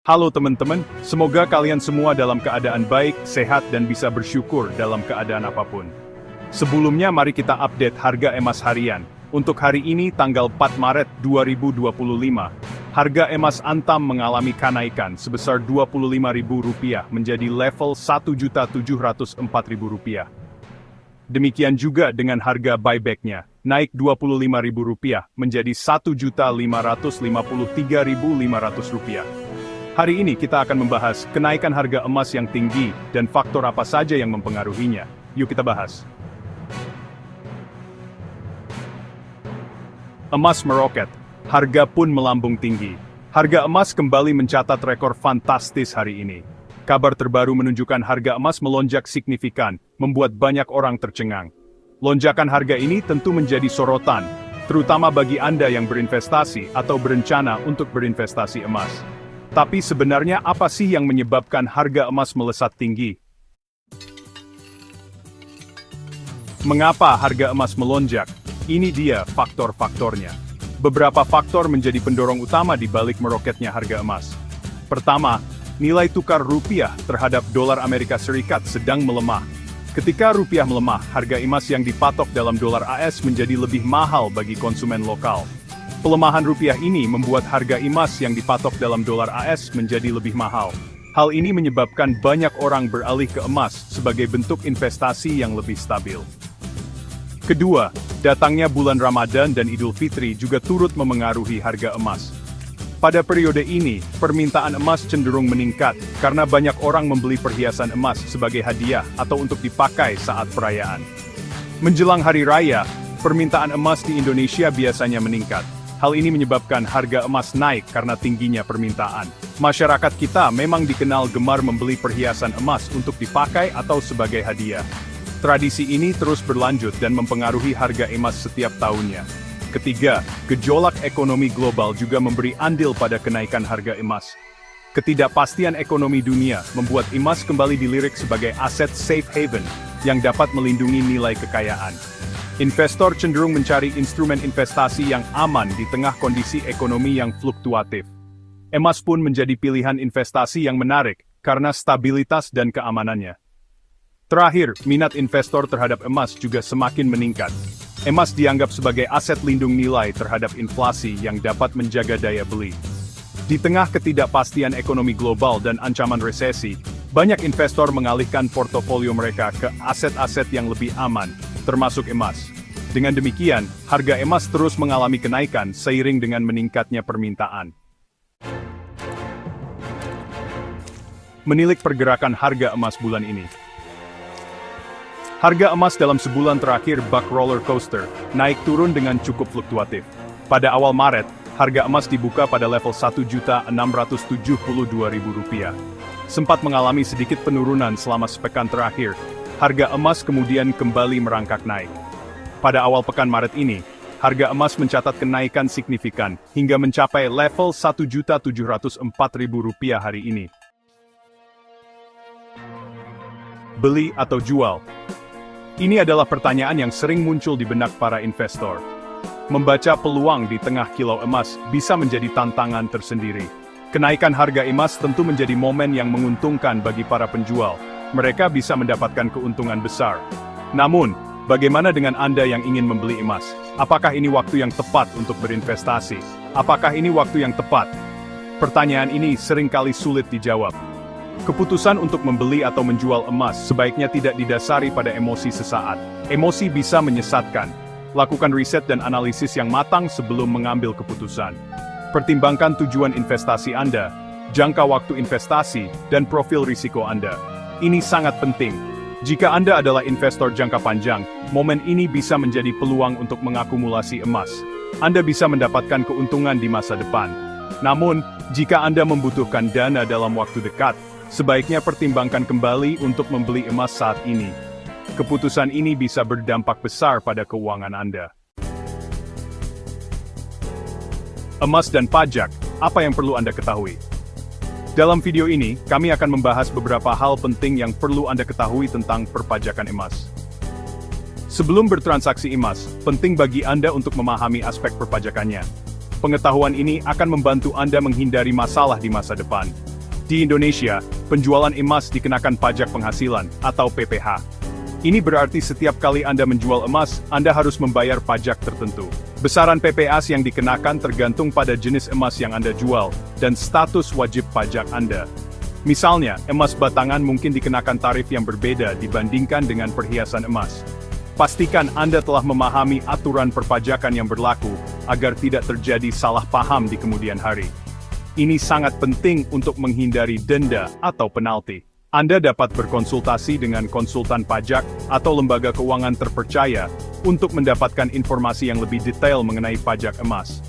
Halo teman-teman, semoga kalian semua dalam keadaan baik, sehat dan bisa bersyukur dalam keadaan apapun. Sebelumnya mari kita update harga emas harian. Untuk hari ini tanggal 4 Maret 2025, harga emas Antam mengalami kenaikan sebesar Rp25.000 menjadi level Rp1.704.000. Demikian juga dengan harga buyback-nya, naik Rp25.000 menjadi Rp1.553.500. Hari ini kita akan membahas kenaikan harga emas yang tinggi dan faktor apa saja yang mempengaruhinya. Yuk kita bahas. Emas meroket, harga pun melambung tinggi. Harga emas kembali mencatat rekor fantastis hari ini. Kabar terbaru menunjukkan harga emas melonjak signifikan, membuat banyak orang tercengang. Lonjakan harga ini tentu menjadi sorotan, terutama bagi Anda yang berinvestasi atau berencana untuk berinvestasi emas. Tapi sebenarnya apa sih yang menyebabkan harga emas melesat tinggi? Mengapa harga emas melonjak? Ini dia faktor-faktornya. Beberapa faktor menjadi pendorong utama di balik meroketnya harga emas. Pertama, nilai tukar rupiah terhadap dolar Amerika Serikat sedang melemah. Ketika rupiah melemah, harga emas yang dipatok dalam dolar AS menjadi lebih mahal bagi konsumen lokal. Pelemahan rupiah ini membuat harga emas yang dipatok dalam dolar AS menjadi lebih mahal. Hal ini menyebabkan banyak orang beralih ke emas sebagai bentuk investasi yang lebih stabil. Kedua, datangnya bulan Ramadan dan Idul Fitri juga turut memengaruhi harga emas. Pada periode ini, permintaan emas cenderung meningkat karena banyak orang membeli perhiasan emas sebagai hadiah atau untuk dipakai saat perayaan. Menjelang hari raya, permintaan emas di Indonesia biasanya meningkat. Hal ini menyebabkan harga emas naik karena tingginya permintaan. Masyarakat kita memang dikenal gemar membeli perhiasan emas untuk dipakai atau sebagai hadiah. Tradisi ini terus berlanjut dan mempengaruhi harga emas setiap tahunnya. Ketiga, gejolak ekonomi global juga memberi andil pada kenaikan harga emas. Ketidakpastian ekonomi dunia membuat emas kembali dilirik sebagai aset safe haven yang dapat melindungi nilai kekayaan. Investor cenderung mencari instrumen investasi yang aman di tengah kondisi ekonomi yang fluktuatif. Emas pun menjadi pilihan investasi yang menarik karena stabilitas dan keamanannya. Terakhir, minat investor terhadap emas juga semakin meningkat. Emas dianggap sebagai aset lindung nilai terhadap inflasi yang dapat menjaga daya beli. Di tengah ketidakpastian ekonomi global dan ancaman resesi, banyak investor mengalihkan portofolio mereka ke aset-aset yang lebih aman, termasuk emas. Dengan demikian, harga emas terus mengalami kenaikan seiring dengan meningkatnya permintaan. Menilik pergerakan harga emas bulan ini. Harga emas dalam sebulan terakhir buck roller coaster, naik turun dengan cukup fluktuatif. Pada awal Maret, harga emas dibuka pada level Rp1.672.000. Sempat mengalami sedikit penurunan selama sepekan terakhir. Harga emas kemudian kembali merangkak naik. Pada awal pekan Maret ini, harga emas mencatat kenaikan signifikan hingga mencapai level Rp1.704.000 hari ini. Beli atau jual? Ini adalah pertanyaan yang sering muncul di benak para investor. Membaca peluang di tengah kilau emas bisa menjadi tantangan tersendiri. Kenaikan harga emas tentu menjadi momen yang menguntungkan bagi para penjual. Mereka bisa mendapatkan keuntungan besar. Namun, bagaimana dengan Anda yang ingin membeli emas? Apakah ini waktu yang tepat untuk berinvestasi? Apakah ini waktu yang tepat? Pertanyaan ini seringkali sulit dijawab. Keputusan untuk membeli atau menjual emas sebaiknya tidak didasari pada emosi sesaat. Emosi bisa menyesatkan. Lakukan riset dan analisis yang matang sebelum mengambil keputusan. Pertimbangkan tujuan investasi Anda, jangka waktu investasi, dan profil risiko Anda. Ini sangat penting. Jika Anda adalah investor jangka panjang, momen ini bisa menjadi peluang untuk mengakumulasi emas. Anda bisa mendapatkan keuntungan di masa depan. Namun, jika Anda membutuhkan dana dalam waktu dekat, sebaiknya pertimbangkan kembali untuk membeli emas saat ini. Keputusan ini bisa berdampak besar pada keuangan Anda. Emas dan pajak, apa yang perlu Anda ketahui? Dalam video ini, kami akan membahas beberapa hal penting yang perlu Anda ketahui tentang perpajakan emas. Sebelum bertransaksi emas, penting bagi Anda untuk memahami aspek perpajakannya. Pengetahuan ini akan membantu Anda menghindari masalah di masa depan. Di Indonesia, penjualan emas dikenakan pajak penghasilan atau PPH. Ini berarti setiap kali Anda menjual emas, Anda harus membayar pajak tertentu. Besaran PPH yang dikenakan tergantung pada jenis emas yang Anda jual dan status wajib pajak Anda. Misalnya, emas batangan mungkin dikenakan tarif yang berbeda dibandingkan dengan perhiasan emas. Pastikan Anda telah memahami aturan perpajakan yang berlaku agar tidak terjadi salah paham di kemudian hari. Ini sangat penting untuk menghindari denda atau penalti. Anda dapat berkonsultasi dengan konsultan pajak atau lembaga keuangan terpercaya untuk mendapatkan informasi yang lebih detail mengenai pajak emas.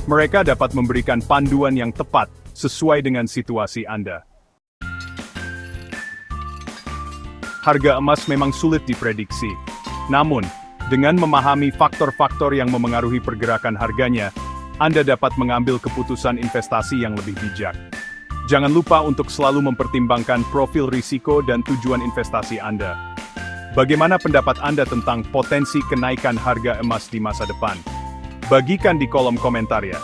Mereka dapat memberikan panduan yang tepat sesuai dengan situasi Anda. Harga emas memang sulit diprediksi. Namun, dengan memahami faktor-faktor yang memengaruhi pergerakan harganya, Anda dapat mengambil keputusan investasi yang lebih bijak. Jangan lupa untuk selalu mempertimbangkan profil risiko dan tujuan investasi Anda. Bagaimana pendapat Anda tentang potensi kenaikan harga emas di masa depan? Bagikan di kolom komentar ya.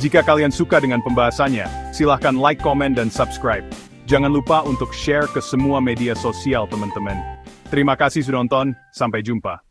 Jika kalian suka dengan pembahasannya, silahkan like, komen, dan subscribe. Jangan lupa untuk share ke semua media sosial teman-teman. Terima kasih sudah nonton, sampai jumpa.